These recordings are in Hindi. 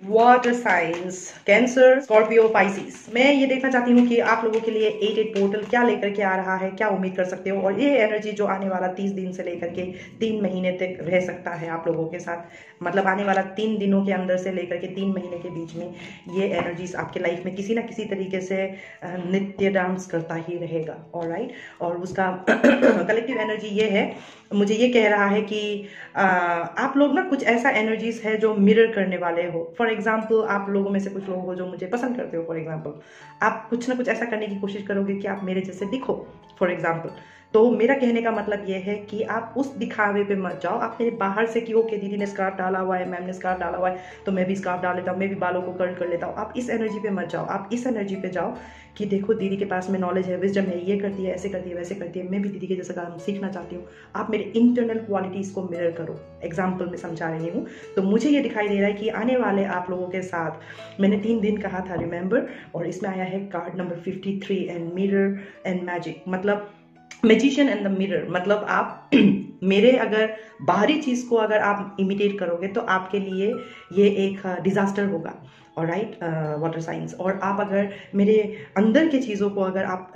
Water science, cancer, Scorpio, Pisces. मैं ये देखना चाहती हूँ कि आप लोगों के लिए 88 पोर्टल क्या लेकर के आ रहा है, क्या उम्मीद कर सकते हो, और ये एनर्जी जो आने वाला 30 दिन से लेकर के 3 महीने तक रह सकता है आप लोगों के साथ, मतलब आने वाला 3 दिनों के अंदर से लेकर के 3 महीने के बीच में ये एनर्जीज आपके लाइफ में किसी ना किसी तरीके से नित्य डांस करता ही रहेगा। ऑलराइट, और उसका कलेक्टिव एनर्जी ये है, मुझे ये कह रहा है कि आप लोग ना कुछ ऐसा एनर्जीज है जो मिरर करने वाले हो। फॉर एग्जाम्पल, आप लोगों में से कुछ लोग हो जो मुझे पसंद करते हो। फॉर एग्जाम्पल, आप कुछ ना कुछ ऐसा करने की कोशिश करोगे कि आप मेरे जैसे दिखो। फॉर एग्जाम्पल, तो मेरा कहने का मतलब ये है कि आप उस दिखावे पे मत जाओ। आप मेरे बाहर से कि ओके दीदी ने स्कार्फ डाला हुआ है, मैम ने स्कार्फ डाला हुआ है, तो मैं भी स्कार्फ डाल लेता हूँ, मैं भी बालों को कर्ल कर लेता हूँ। आप इस एनर्जी पे मत जाओ। आप इस एनर्जी पे जाओ कि देखो दीदी के पास में नॉलेज है, विजडम है, ये करती है, ऐसे करती है, वैसे करती है, मैं भी दीदी के जैसा काम सीखना चाहती हूँ। आप मेरे इंटरनल क्वालिटीज को मिरर करो। एग्जाम्पल में समझा रही हूँ, तो मुझे ये दिखाई दे रहा है कि आने वाले आप लोगों के साथ मैंने 3 दिन कहा था, रिमेंबर, और इसमें आया है card number 53 and mirror and magic, मतलब मैजिशियन एंड द मिरर। मतलब आप मेरे अगर बाहरी चीज को अगर आप इमिटेट करोगे तो आपके लिए ये एक डिजास्टर होगा। ऑलराइट, वाटर साइंस, और आप अगर मेरे अंदर के चीज़ों को अगर आप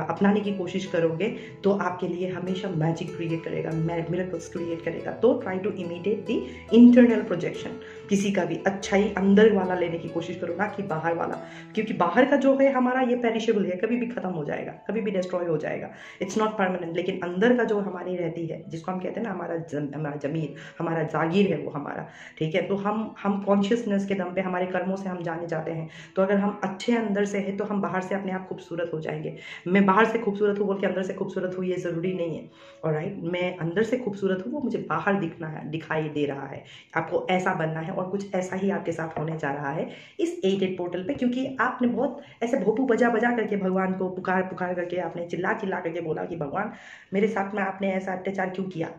अपनाने की कोशिश करोगे तो आपके लिए हमेशा मैजिक क्रिएट करेगा, मिरेकल्स क्रिएट करेगा। तो try to imitate the internal projection, किसी का भी अच्छाई अंदर वाला लेने की कोशिश करो, ना कि बाहर वाला, क्योंकि बाहर का जो है हमारा ये पेरिशेबल है, कभी भी खत्म हो जाएगा, कभी भी डिस्ट्रॉय हो जाएगा, इट्स नॉट परमानेंट। लेकिन अंदर का जो हमारी रहती है, जिसको हम कहते हैं ना हमारा जमीर, हमारा जागीर है वो हमारा, ठीक है। तो हम कॉन्शियसनेस के दम पे हमारे कर्मों से हम जाने जाते हैं। तो अगर हम अच्छे अंदर से हैं तो हम बाहर से अपने आप खूबसूरत हो जाएंगे। मैं बाहर से खूबसूरत हूँ बोल के अंदर से खूबसूरत हूँ ये ज़रूरी नहीं है। ऑलराइट, मैं अंदर से खूबसूरत हूँ, वो मुझे बाहर दिखना है, दिखाई दे रहा है। आपको ऐसा बनना है और कुछ ऐसा ही आपके साथ होने जा रहा है इस 88 पोर्टल पे, क्योंकि आपने बहुत ऐसे भोपू बजा बजा करके भगवान को पुकार पुकार करके, आपने चिल्ला चिल्ला करके बोला कि भगवान मेरे साथ में आपने ऐसा अत्याचार क्यों किया,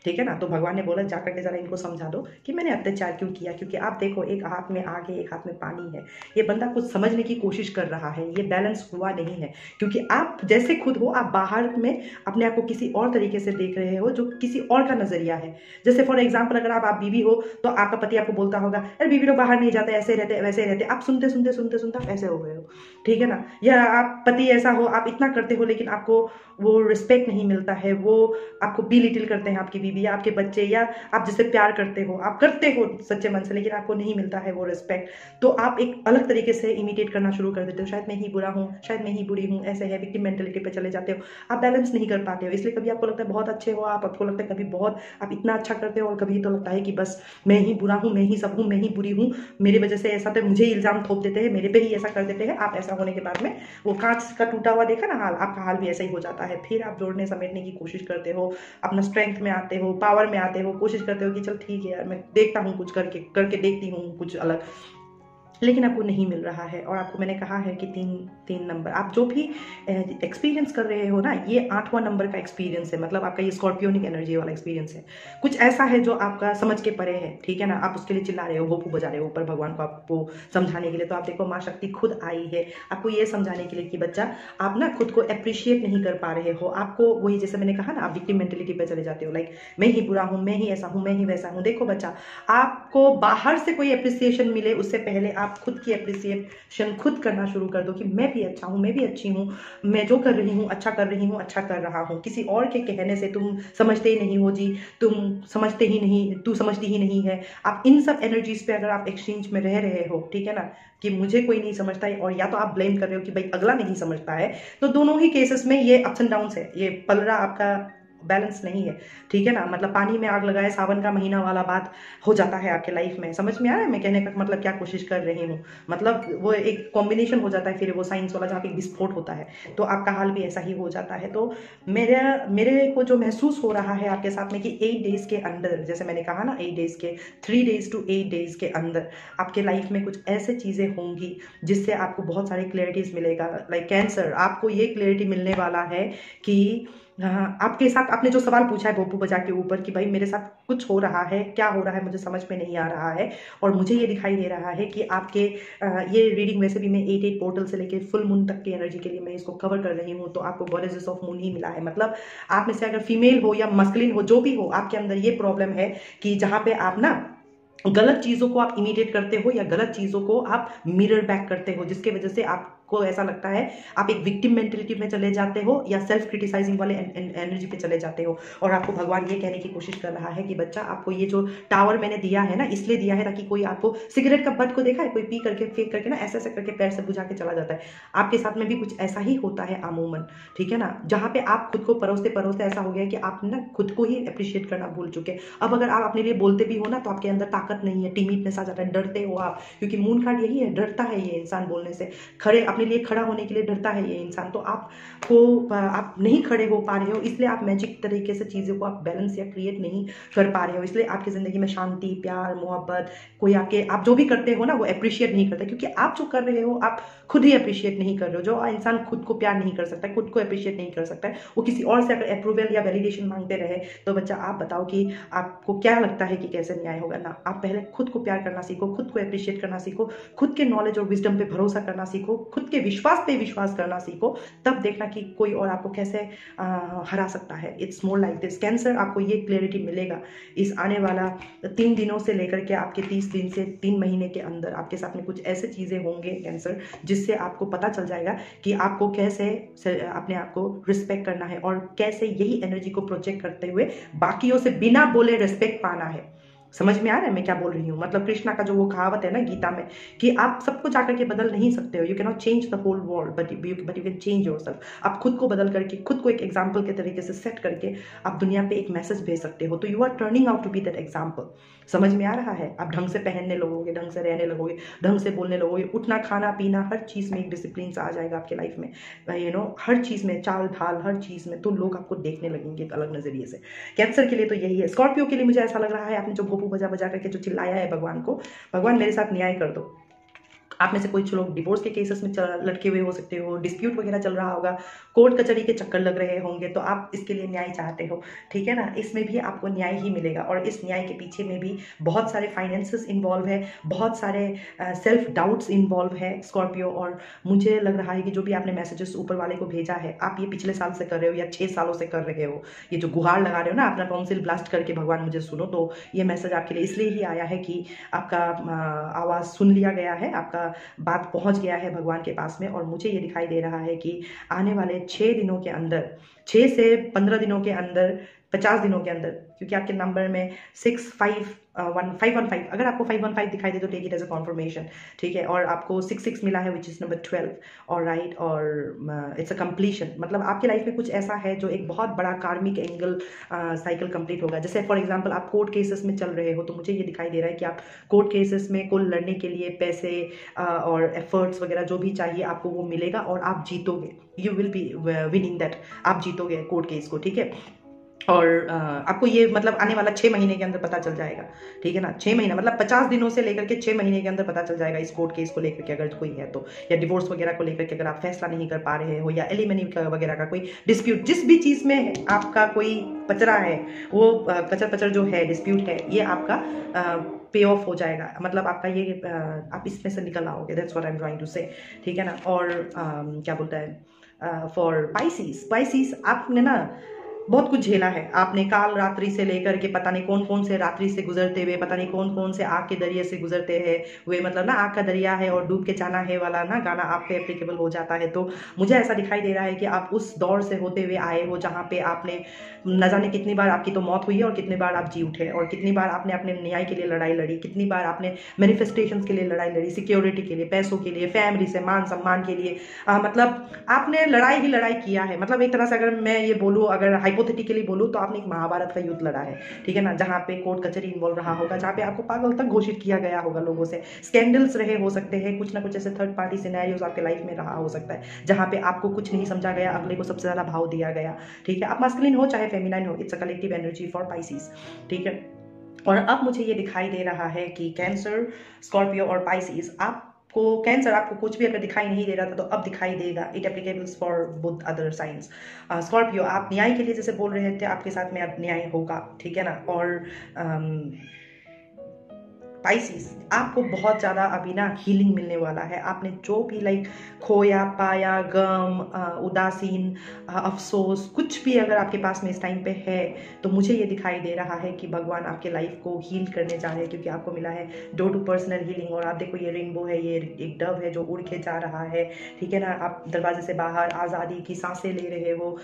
ठीक है ना। तो भगवान ने बोला जाकर के जरा इनको समझा दो कि मैंने अत्याचार क्यों किया, क्योंकि आप देखो एक हाथ में आग है, एक हाथ में पानी है। ये बंदा कुछ समझने की कोशिश कर रहा है, ये बैलेंस हुआ नहीं है, क्योंकि आप जैसे खुद हो, आप बाहर में अपने आप को किसी और तरीके से देख रहे हो जो किसी और का नजरिया है। जैसे फॉर एग्जाम्पल, अगर आप बीवी हो तो आपका पति आपको बोलता होगा अरे बीवी लोग बाहर नहीं जाते, ऐसे रहते वैसे रहते, आप सुनते सुनते सुनते सुनते आप ऐसे हो गए हो, ठीक है ना। या आप पति ऐसा हो, आप इतना करते हो लेकिन आपको वो रिस्पेक्ट नहीं मिलता है, वो आपको बिलिटिल करते हैं आपकी बीवी या आपके बच्चे, या आप जिससे प्यार करते हो, आप करते हो सच्चे मन से, लेकिन आपको नहीं मिलता है वो रिस्पेक्ट। तो आप एक अलग तरीके से इमिटेट करना शुरू कर देते हो, शायद मैं ही बुरा हूँ, शायद मैं ही बुरी हूँ, ऐसे है, विक्टिम मेंटेलिटी पे चले जाते हो। आप बैलेंस नहीं कर पाते हो, इसलिए कभी आपको लगता है बहुत अच्छे हो आप, आपको लगता है कभी बहुत आप इतना अच्छा करते हो, और कभी तो लगता है कि बस मैं ही बुरा हूँ, मैं ही सब हूँ, मैं ही बुरी हूँ, मेरी वजह से ऐसा, तो मुझे इल्जाम थोप देते हैं, मेरे पे ही ऐसा कर देते हैं। आप ऐसा होने के बाद में वो कांच का टूटा हुआ देखा ना हाल, आपका हाल भी ऐसा ही हो जाता है। फिर आप जोड़ने समेटने की कोशिश करते हो, अपना स्ट्रेंथ में आते हो, पावर में आते हो, कोशिश करते हो कि चल ठीक है यार मैं देखता हूँ, कुछ करके करके देखती हूँ कुछ अलग, लेकिन आपको नहीं मिल रहा है। और आपको मैंने कहा है कि तीन नंबर, आप जो भी एक्सपीरियंस कर रहे हो ना, ये 8वां नंबर का एक्सपीरियंस है, मतलब आपका ये स्कॉर्पियोनिक एनर्जी वाला एक्सपीरियंस है। कुछ ऐसा है जो आपका समझ के परे है, ठीक है ना। आप उसके लिए चिल्ला रहे हो, भोपू बजा रहे हो ऊपर भगवान को आपको समझाने के लिए। तो आप देखो माँ शक्ति खुद आई है आपको ये समझाने के लिए कि बच्चा आप ना खुद को अप्रिशिएट नहीं कर पा रहे हो। आपको वही जैसे मैंने कहा ना, आप विक्टिम मेंटेलिटी पे चले जाते हो, लाइक मैं ही बुरा हूँ, मैं ही ऐसा हूँ, मैं ही वैसा हूँ। देखो बच्चा, आपको बाहर से कोई अप्रिसिएशन मिले उससे पहले आप खुद की अप्रिसिएशन खुद करना शुरू कर दो कि मैं भी अच्छा हूँ, मैं भी अच्छी हूँ, मैं जो कर रही हूँ अच्छा कर रही हूँ, अच्छा कर रहा हूँ। किसी और के कहने से तुम समझते ही नहीं हो जी, तुम समझते ही नहीं, तू समझती ही नहीं है। आप इन सब एनर्जीज पे अगर आप एक्सचेंज में रह रहे हो, ठीक है ना, कि मुझे कोई नहीं समझता है, और या तो आप ब्लेम कर रहे हो कि भाई अगला नहीं समझता है, तो दोनों ही केसेस में ये अप्स एंड डाउन्स है, ये पलड़ा आपका बैलेंस नहीं है, ठीक है ना। मतलब पानी में आग लगाए सावन का महीना वाला बात हो जाता है आपके लाइफ में। समझ में आ रहा है मैं कहने का मतलब क्या कोशिश कर रही हूँ, मतलब वो एक कॉम्बिनेशन हो जाता है, फिर वो साइंस वाला जहाँ पे विस्फोट होता है, तो आपका हाल भी ऐसा ही हो जाता है। तो मेरे को जो महसूस हो रहा है आपके साथ में कि 8 डेज के अंदर, जैसे मैंने कहा ना 8 डेज के 3 डेज टू 8 डेज के अंदर आपके लाइफ में कुछ ऐसे चीजें होंगी जिससे आपको बहुत सारी क्लैरिटीज मिलेगा। लाइक कैंसर, आपको ये क्लैरिटी मिलने वाला है कि हाँ, आपके साथ आपने जो सवाल पूछा है भोपू बजा के ऊपर कि भाई मेरे साथ कुछ हो रहा है, क्या हो रहा है मुझे समझ में नहीं आ रहा है, और मुझे ये दिखाई दे रहा है कि आपके ये रीडिंग वैसे भी मैं 88 पोर्टल से लेके फुल मून तक की एनर्जी के लिए मैं इसको कवर कर रही हूँ। तो आपको गॉडेसेस ऑफ मून ही मिला है, मतलब आप में से अगर फीमेल हो या मस्कुलिन हो, जो भी हो, आपके अंदर ये प्रॉब्लम है कि जहाँ पे आप ना गलत चीज़ों को आप इमिटेट करते हो या गलत चीज़ों को आप मिरर बैक करते हो, जिसके वजह से आपको ऐसा लगता है आप एक विक्टिम मेंटेलिटी में चले जाते हो या सेल्फ क्रिटिसाइजिंग वाले एनर्जी पे चले जाते हो। और आपको भगवान ये कहने की कोशिश कर रहा है कि बच्चा, आपको ये जो टावर मैंने दिया है ना, इसलिए दिया है ताकि कोई आपको सिगरेट का बट को देखा है, कोई पी करके फेंक करके ना ऐसे ऐसे करके पैर से बुझा के चला जाता है, आपके साथ में भी कुछ ऐसा ही होता है अमूमन, ठीक है ना। जहाँ पे आप खुद को परोसते परोसते ऐसा हो गया कि आप ना खुद को ही अप्रिशिएट करना भूल चुके। अब अगर आप अपने लिए बोलते भी हो ना, तो आपके अंदर ताकत नहीं है, टिमिडनेस आ जाता है, डरते हो आप, क्योंकि मून कार्ड यही है, डरता है ये इंसान बोलने से, खड़े अपने लिए खड़ा होने के लिए डरता है ये इंसान। तो आप नहीं खड़े हो पा रहे हो, इसलिए आप मैजिक तरीके से चीज़ों को आप बैलेंस या क्रिएट नहीं कर पा रहे हो, इसलिए आपकी ज़िंदगी में शांति, प्यार, मोहब्बत, कोई आप जो भी करते हो ना वो अप्रिशिएट नहीं करता, क्योंकि आप जो कर रहे हो आप खुद ही अप्रिशिएट नहीं कर रहे हो। जो इंसान खुद को प्यार नहीं कर सकता, खुद को अप्रिशिएट नहीं कर सकता है, वो किसी और से अगर अप्रूवल या वैलिडेशन मांगते रहे, तो बच्चा आप बताओ कि आपको क्या लगता है कि कैसे न्याय होगा ना। आप पहले खुद को प्यार करना सीखो, खुद को अप्रिशिएट करना सीखो, खुद के नॉलेज और विजडम पे भरोसा करना सीखो, खुद के विश्वास पे विश्वास करना सीखो, तब देखना कि कोई और आपको कैसे हरा सकता है। It's more like this. Cancer, आपको ये क्लैरिटी मिलेगा इस आने वाला 3 दिनों से लेकर के आपके 30 दिन से 3 महीने के अंदर आपके साथ में कुछ ऐसे चीज़ें होंगे कैंसर, जिससे आपको पता चल जाएगा कि आपको कैसे अपने आप को रिस्पेक्ट करना है और कैसे यही एनर्जी को प्रोजेक्ट करते हुए बाकियों से बिना बोले रिस्पेक्ट पाना है। समझ में आ रहा है मैं क्या बोल रही हूँ? मतलब कृष्णा का जो वो कहावत है ना गीता में, कि आप सबको जाकर के बदल नहीं सकते हो, you can not change the whole world but you can change yourself. आप खुद को बदल करके, खुद को एक एग्जाम्पल के तरीके से सेट करके आप दुनिया पे एक मैसेज भेज सकते हो। तो you are turning out to be that example. समझ में आ रहा है? आप ढंग से पहनने लगोगे, ढंग से रहने लगोगे, ढंग से बोलने लगोगे, उठना खाना पीना हर चीज़ में एक डिसिप्लिन सा आ जाएगा आपके लाइफ में, हर चीज़ में, चाल ढाल हर चीज़ में, तो लोग आपको देखने लगेंगे एक अलग नजरिए से। कैंसर के लिए तो यही है। स्कॉर्पियो के लिए मुझे ऐसा लग रहा है, आपने जो भोपू बजा बजा करके जो चिल्लाया है भगवान को, भगवान मेरे साथ न्याय कर दो। आप में से कुछ लोग डिवोर्स के केसेस में लटके हुए हो सकते हो, डिस्प्यूट वगैरह चल रहा होगा, कोर्ट कचहरी के चक्कर लग रहे होंगे, तो आप इसके लिए न्याय चाहते हो, ठीक है ना। इसमें भी आपको न्याय ही मिलेगा, और इस न्याय के पीछे में भी बहुत सारे फाइनेंसेस इन्वॉल्व है, बहुत सारे सेल्फ डाउट्स इन्वॉल्व है स्कॉर्पियो। और मुझे लग रहा है कि जो भी आपने मैसेजेस ऊपर वाले को भेजा है, आप ये पिछले साल से कर रहे हो या 6 सालों से कर रहे हो, ये जो गुहार लगा रहे हो ना अपना काउंसिल ब्लास्ट करके, भगवान मुझे सुनो, तो ये मैसेज आपके लिए इसलिए ही आया है कि आपका आवाज़ सुन लिया गया है, आपका बात पहुंच गया है भगवान के पास में। और मुझे ये दिखाई दे रहा है कि आने वाले 6 दिनों के अंदर, 6 से 15 दिनों के अंदर, 50 दिनों के अंदर, क्योंकि आपके नंबर में 515 अगर आपको 515 दिखाई दे तो take it as a confirmation, ठीक है। और आपको 66 मिला है विच इज नंबर 12, और राइट, और इट्स अ कंप्लीशन। मतलब आपकी लाइफ में कुछ ऐसा है जो एक बहुत बड़ा कार्मिक एंगल साइकिल कंप्लीट होगा। जैसे फॉर एग्जांपल आप कोर्ट केसेस में चल रहे हो, तो मुझे ये दिखाई दे रहा है कि आप कोर्ट केसेस में को लड़ने के लिए पैसे और एफर्ट्स वगैरह जो भी चाहिए आपको वो मिलेगा, और आप जीतोगे, you will be winning that, आप जीतोगे कोर्ट केस को, ठीक है। और आपको ये मतलब आने वाला 6 महीने के अंदर पता चल जाएगा, ठीक है ना। 6 महीना मतलब 50 दिनों से लेकर के 6 महीने के अंदर पता चल जाएगा इस कोर्ट केस को लेकर के, अगर कोई है तो, या डिवोर्स वगैरह को लेकर के अगर आप फैसला नहीं कर पा रहे हो, या एलिमनी वगैरह का कोई डिस्प्यूट, जिस भी चीज़ में आपका कोई पचरा है, वो कचर पचर जो है, डिस्प्यूट है, ये आपका पे ऑफ हो जाएगा। मतलब आपका ये आप इसमें से निकल आओगे, that's what I am trying to say, ठीक है ना। और क्या बोलता है फॉर पाइसिस, आपने ना बहुत कुछ झेला है, आपने काल रात्रि से लेकर के पता नहीं कौन कौन से रात्रि से गुजरते हुए, पता नहीं कौन कौन से आग के दरिया से गुजरते हैं हुए, मतलब ना आग का दरिया है और डूब के जाना है वाला ना गाना आप पे एप्लीकेबल हो जाता है। तो मुझे ऐसा दिखाई दे रहा है कि आप उस दौर से होते हुए आए हो जहाँ पे आपने न जाने कितनी बार आपकी तो मौत हुई है, और कितनी बार आप जी उठे, और कितनी बार आपने अपने न्याय के लिए लड़ाई लड़ी, कितनी बार आपने मैनिफेस्टेशंस के लिए लड़ाई लड़ी, सिक्योरिटी के लिए, पैसों के लिए, फैमिली से, मान सम्मान के लिए, मतलब आपने लड़ाई ही लड़ाई किया है। मतलब एक तरह से अगर मैं ये बोलूँ, अगर हाइपोथेटिकली बोलूँ, तो आपने एक महाभारत का युद्ध लड़ा है, ठीक है ना, जहाँ पे कोर्ट कचहरी इन्वॉल्व रहा होगा, जहाँ पे आपको पागल तक घोषित किया गया होगा लोगों से, स्कैंडल्स रहे हो सकते हैं, कुछ ना कुछ ऐसे थर्ड पार्टी सिनेरियोस आपके लाइफ में रहा हो सकता है, जहाँ पे आपको कुछ नहीं समझा गया, अगले को सबसे ज्यादा भाव दिया गया, ठीक है। आप मास्कुलिन हो चाहे फेमिनाइन हो, it's a collective energy for Pisces, ठीक है। और अब मुझे ये दिखाई दे रहा है कि कैंसर, स्कॉर्पियो और पाइसिस, आपको कैंसर, आपको कुछ भी अगर दिखाई नहीं दे रहा था तो अब दिखाई देगा। It applicables for both other science. Scorpio, आप न्याय के लिए जैसे बोल रहे थे, आपके साथ में अब न्याय होगा, ठीक है ना। और पाइसिस, आपको बहुत ज़्यादा अभी ना हीलिंग मिलने वाला है। आपने जो भी लाइक खोया पाया, गम, उदासीन, अफसोस, कुछ भी अगर आपके पास में इस टाइम पे है, तो मुझे ये दिखाई दे रहा है कि भगवान आपके लाइफ को हील करने जा रहे हैं, क्योंकि आपको मिला है डोर टू पर्सनल हीलिंग। और आप देखो ये रेनबो है, ये एक डव है जो उड़ के जा रहा है, ठीक है ना। आप दरवाजे से बाहर आज़ादी की सांसें ले रहे हो।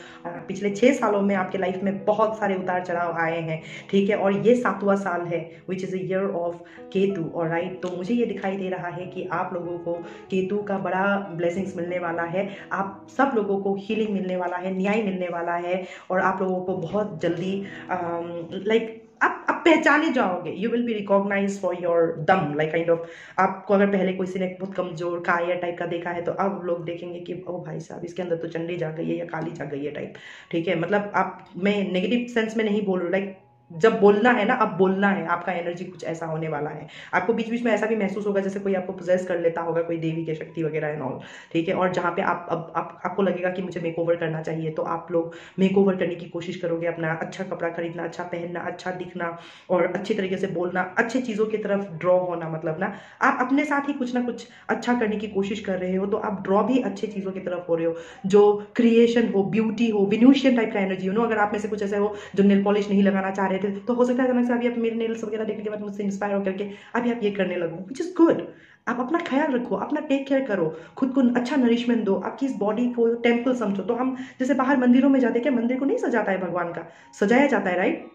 पिछले 6 सालों में आपके लाइफ में बहुत सारे उतार चढ़ाव आए हैं, ठीक है। और ये 7वां साल है, which is a year of Ketu. और राइट, तो मुझे ये दिखाई दे रहा है कि आप लोगों को केतु का बड़ा ब्लेसिंग्स मिलने वाला है। आप सब लोगों को हीलिंग मिलने वाला है, न्याय मिलने वाला है, और आप लोगों को बहुत जल्दी लाइक आप पहचाने जाओगे। You will be recognised for your दम, लाइक काइंड ऑफ। आपको अगर पहले किसी ने बहुत कमजोर कायर टाइप का देखा है, तो अब लोग देखेंगे कि ओ भाई साहब, इसके अंदर तो चंडी जाग गई है या काली जाग गई है टाइप, ठीक है। मतलब आप, मैं नेगेटिव सेंस में नहीं बोल रही, लाइक जब बोलना है ना, अब बोलना है। आपका एनर्जी कुछ ऐसा होने वाला है। आपको बीच बीच में ऐसा भी महसूस होगा जैसे कोई आपको पोजेस कर लेता होगा, कोई देवी की शक्ति वगैरह एंड ऑल, ठीक है। और जहाँ पे आपको लगेगा कि मुझे मेकओवर करना चाहिए, तो आप लोग मेकओवर करने की कोशिश करोगे। अपना अच्छा कपड़ा खरीदना, अच्छा पहनना, अच्छा दिखना, और अच्छी तरीके से बोलना, अच्छी चीज़ों की तरफ ड्रॉ होना। मतलब ना, आप अपने साथ ही कुछ ना कुछ अच्छा करने की कोशिश कर रहे हो, तो आप ड्रॉ भी अच्छी चीज़ों की तरफ हो रहे हो, जो क्रिएशन हो, ब्यूटी हो, विन्यूशियन टाइप का एनर्जी हो। अगर आप में से कुछ ऐसे हो जो नेल पॉलिश नहीं लगाना चाह रहे थे, तो हो सकता है अचानक से अभी आप मेरे नेल्स वगैरह देखने के बाद मुझसे इंस्पायर होकर के अभी आप ये करने लगो, विच इज गुड। आप अपना ख्याल रखो, अपना टेक केयर करो, खुद को अच्छा नरिशमेंट दो, आपकी इस बॉडी को टेम्पल समझो। तो हम जैसे बाहर मंदिरों में जाते, क्या मंदिर को नहीं सजाता है भगवान का, सजाया जाता है, राइट।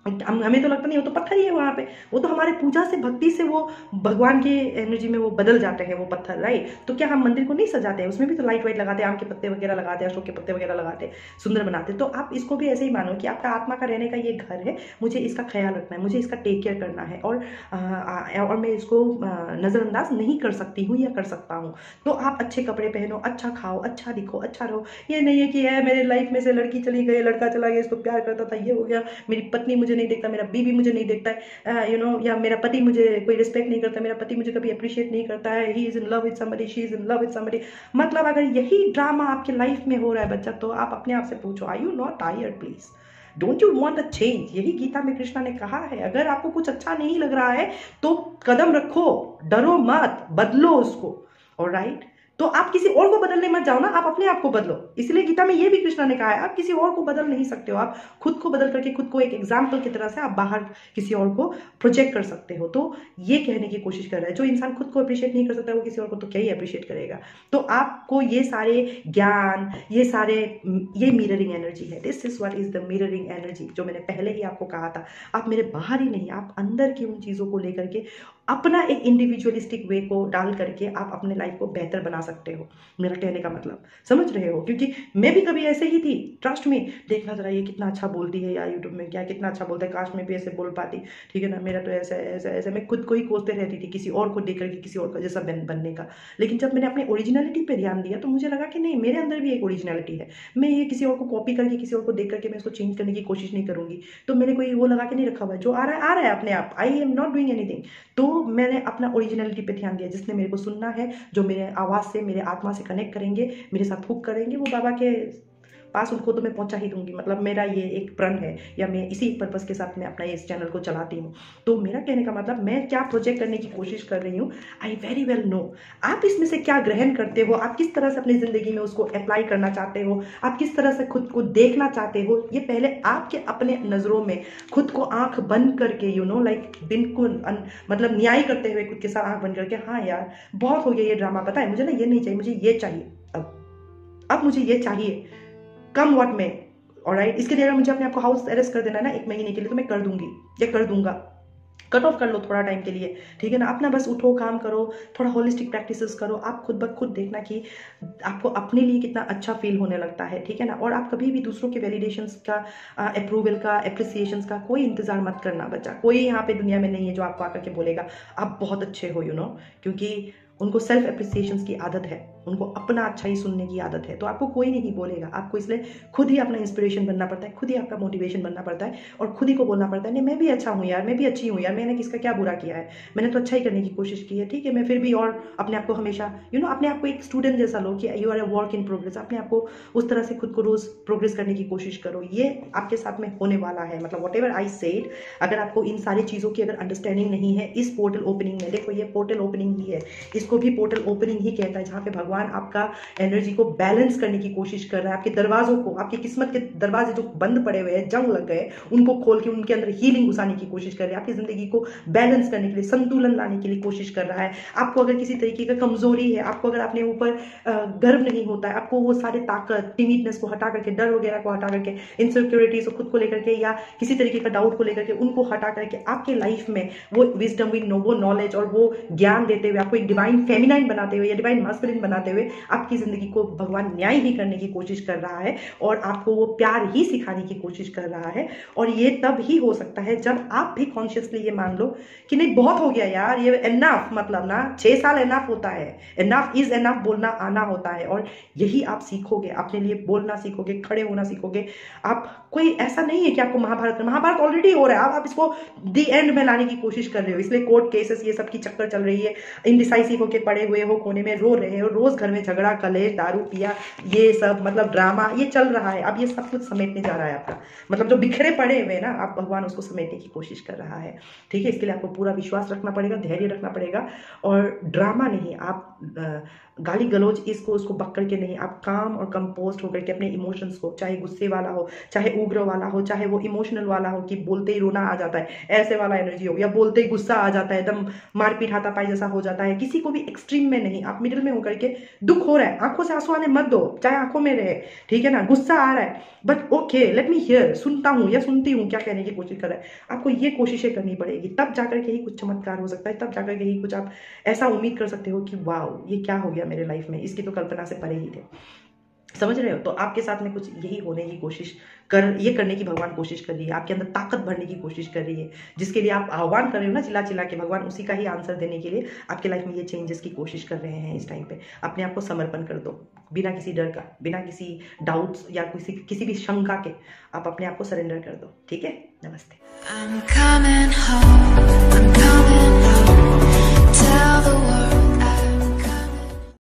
हमें तो लगता नहीं, वो तो पत्थर ही है वहाँ पे, वो तो हमारे पूजा से, भक्ति से वो भगवान की एनर्जी में वो बदल जाते हैं वो पत्थर, राइट। तो क्या हम मंदिर को नहीं सजाते हैं, उसमें भी तो लाइट वाइट लगाते हैं, आम के पत्ते वगैरह लगाते हैं, अशोक के पत्ते वगैरह लगाते हैं, सुंदर बनाते हैं। तो आप इसको भी ऐसे ही मानो कि आपका आत्मा का रहने का ये घर है, मुझे इसका ख्याल रखना है, मुझे इसका टेक केयर करना है, और मैं इसको नज़रअंदाज नहीं कर सकती हूँ या कर सकता हूँ। तो आप अच्छे कपड़े पहनो, अच्छा खाओ, अच्छा दिखो, अच्छा रहो। ये नहीं है कि है मेरे लाइफ में से लड़की चली गई, लड़का चला गया, इसको प्यार करता था, ये हो गया, मेरी पत्नी मुझे नहीं देखता, मेरा बीवी मुझे नहीं देखता है, या मेरा पति मुझे कोई रिस्पेक्ट नहीं करता, मेरा पति मुझे कभी अप्रिशिएट नहीं करता है, he is in love with somebody, she is in love with somebody. मतलब अगर यही ड्रामा आपके लाइफ में हो रहा है बच्चा, तो आप अपने आप से पूछो, are you not tired please? Don't you want a change? यही गीता में कृष्णा ने कहा है, अगर आपको कुछ अच्छा नहीं लग रहा है तो कदम रखो, डरो मत, बदलो उसको। ऑलराइट, तो आप किसी और को बदलने मत जाओ ना, आप अपने आप को बदलो। इसलिए गीता में ये भी कृष्णा ने कहा है, आप किसी और को बदल नहीं सकते हो, आप खुद को बदल करके खुद को एक एग्जाम्पल की तरह से आप बाहर किसी और को प्रोजेक्ट कर सकते हो। तो ये कहने की कोशिश कर रहा है, जो इंसान खुद को अप्रिशिएट नहीं कर सकता वो किसी और को तो क्या ही अप्रिशिएट करेगा। तो आपको ये सारे ज्ञान, ये मिररिंग एनर्जी है। This is what is the mirroring energy, जो मैंने पहले ही आपको कहा था। आप मेरे बाहर ही नहीं, आप अंदर की उन चीज़ों को लेकर के अपना एक इंडिविजुअलिस्टिक वे को डाल करके आप अपने लाइफ को बेहतर बना सकते हो। मेरा कहने का मतलब समझ रहे हो? क्योंकि मैं भी कभी ऐसे ही थी, ट्रस्ट में। देखना जरा, ये कितना अच्छा बोलती है यार, यूट्यूब में क्या कितना अच्छा बोलता है, काश में भी ऐसे बोल पाती, ठीक है ना। मेरा तो ऐसा ऐसा ऐसा, मैं खुद को ही कोसते रहती थी, किसी और को देख करके किसी और का जैसा बनने का। लेकिन जब मैंने अपनी ओरिजिनलिटी पे ध्यान दिया, तो मुझे लगा कि नहीं, मेरे अंदर भी एक ओरिजिनलिटी है। मैं ये किसी और को कॉपी करके, किसी और को देख करके मैं इसको चेंज करने की कोशिश नहीं करूंगी। तो मैंने कोई वो लगा के नहीं रखा हुआ है, जो आ रहा है अपने आप। I am not doing anything. तो मैंने अपना ओरिजिनलिटी पे ध्यान दिया। जिसने मेरे को सुनना है, जो मेरे आवाज़ से, मेरे आत्मा से कनेक्ट करेंगे, मेरे साथ हुक करेंगे, वो बाबा के पास उनको तो मैं पहुंचा ही दूंगी। मतलब मेरा ये एक प्रण है, या मैं इसी पर्पस के साथ मैं अपना इस चैनल को चलाती हूँ। तो मेरा कहने का मतलब, मैं क्या प्रोजेक्ट करने की कोशिश कर रही हूँ, आई वेरी वेल नो। आप इसमें से क्या ग्रहण करते हो, आप किस तरह से अपनी जिंदगी में उसको अप्लाई करना चाहते हो, आप किस तरह से खुद को देखना चाहते हो, ये पहले आपके अपने नजरों में खुद को आंख बंद करके, लाइक बिल्कुल मतलब न्याय करते हुए खुद के साथ आंख बंद करके, हाँ यार बहुत हो गया ये ड्रामा, पता है मुझे ना ये नहीं चाहिए, मुझे ये चाहिए, अब मुझे ये चाहिए, कम व्हाट में। ऑलराइट, इसके लिए अगर मुझे अपने आपको हाउस अरेस्ट कर देना है ना 1 महीने के लिए, तो मैं कर दूंगी या कर दूंगा। कट ऑफ कर लो थोड़ा टाइम के लिए, ठीक है ना। अपना बस उठो, काम करो, थोड़ा होलिस्टिक प्रैक्टिसेस करो। आप खुद ब खुद देखना कि आपको अपने लिए कितना अच्छा फील होने लगता है, ठीक है ना। और आप कभी भी दूसरों के वैलिडेशंस का, अप्रूवल का, एप्रिसिएशंस का कोई इंतजार मत करना बच्चा। कोई यहाँ पे दुनिया में नहीं है जो आपको आकर के बोलेगा आप बहुत अच्छे हो, क्योंकि उनको सेल्फ एप्रिसिएशन की आदत है, उनको अपना अच्छा ही सुनने की आदत है। तो आपको कोई नहीं बोलेगा, आपको इसलिए खुद ही अपना इंस्पिरेशन बनना पड़ता है, खुद ही आपका मोटिवेशन बनना पड़ता है और खुद ही को बोलना पड़ता है नहीं मैं भी अच्छा हूँ यार, मैं भी अच्छी हूँ यार, मैंने किसका क्या बुरा किया है, मैंने तो अच्छा ही करने की कोशिश की है, ठीक है। मैं फिर भी और अपने आप को हमेशा अपने आप को एक स्टूडेंट जैसा लो कि you are a work in progress. अपने आप को उस तरह से खुद को रोज प्रोग्रेस करने की कोशिश करो। ये आपके साथ में होने वाला है। मतलब वट एवर आई सेड, अगर आपको इन सारी चीज़ों की अगर अंडरस्टैंडिंग नहीं है, इस पोर्टल ओपनिंग में, देखो ये पोर्टल ओपनिंग ही है, इसको भी पोर्टल ओपनिंग ही कहता है, जहाँ पे भगवान आपका एनर्जी को बैलेंस करने की कोशिश कर रहा है, आपके दरवाजों को, आपकी किस्मत के दरवाजे जो बंद पड़े हुए हैं, जंग लग गए, उनको खोल के उनके अंदर हीलिंग घुसाने की कोशिश कर रहे हैं, आपकी जिंदगी को बैलेंस करने के लिए, संतुलन लाने के लिए कोशिश कर रहा है। आपको अगर किसी तरीके का कमजोरी है, आपको अगर अपने ऊपर गर्व नहीं होता है, आपको वो सारे ताकत, टिमिडनेस को हटा करके, डर वगैरह को हटा करके, इनसिक्योरिटीज खुद को लेकर के या किसी तरीके का डाउट को लेकर के, उनको हटा करके आपके लाइफ में वो विजडम, वो नॉलेज और वो ज्ञान देते हुए, आपको एक डिवाइन फेमिनाइन बनाते हुए या डिवाइन मास्कुलिन बनाते हुए आपकी जिंदगी को भगवान न्याय ही करने की कोशिश कर रहा है और आपको वो प्यार ही सिखाने की कोशिश कर रहा है। और ये तब ही हो सकता है जब आप भी कॉन्शियसली ये मान लो कि नहीं बहुत हो गया यार, ये एनफ, मतलब ना 6 साल एनफ होता है, एनफ इज एनफ बोलना आना होता है। और यही आप सीखोगे, अपने लिए बोलना सीखोगे, खड़े होना सीखोगे। आप कोई ऐसा नहीं है कि आपको महाभारत ऑलरेडी हो रहा है, आप इसको दी एंड में लाने की कोशिश कर रहे हो, इसलिए कोर्ट केसेस ये सब की चक्कर चल रही है, इनडिसाइसिव होके पड़े हुए हो, कोने में रो रहे हो, रोज घर में झगड़ा, कलेश, दारू पिया, ये सब मतलब ड्रामा ये चल रहा है। अब ये सब कुछ समेटने जा रहा है आपका, मतलब जो बिखरे पड़े हुए ना, आप भगवान उसको समेटने की कोशिश कर रहा है, ठीक है। इसके लिए आपको पूरा विश्वास रखना पड़ेगा, धैर्य रखना पड़ेगा और ड्रामा नहीं, आप गाली गलौज इसको उसको बक करके नहीं, आप काम और कंपोस्ट होकर के अपने इमोशंस को, चाहे गुस्से वाला हो, चाहे उग्र वाला हो, चाहे वो इमोशनल वाला हो कि बोलते ही रोना आ जाता है, ऐसे वाला एनर्जी हो, या बोलते ही गुस्सा आ जाता है, एकदम मारपीट हाथापाई जैसा हो जाता है, किसी को भी एक्सट्रीम में नहीं, आप मिडिल में होकर के, दुख हो रहा है आंखों से आंसू आने मत दो, चाहे आंखों में रहे, ठीक है ना, गुस्सा आ रहा है but okay let me here, सुनता हूँ या सुनती हूँ क्या कहने की कोशिश कर रहा है। आपको ये कोशिशें करनी पड़ेगी, तब जाकर के ही कुछ चमत्कार हो सकता है, तब जाकर के ही कुछ आप ऐसा उम्मीद कर सकते हो कि वाओ ये क्या हो गया मेरे लाइफ में, इसकी तो कल्पना से परे ही थे। समझ रहे हो? तो आपके साथ में कुछ यही होने की कोशिश ये करने की भगवान कोशिश कर रही है, आपके अंदर ताकत भरने की कोशिश कर रही है, जिसके लिए आप आह्वान कर रहे हो ना चिल्ला चिल्ला के, भगवान उसी का ही आंसर देने के लिए आपके लाइफ में ये चेंजेस की कोशिश कर रहे हैं। इस टाइम पे अपने आप को समर्पण कर दो, बिना किसी डर का, बिना किसी डाउट्स या किसी भी शंका के, आप अपने आप को सरेंडर कर दो, ठीक है। नमस्ते।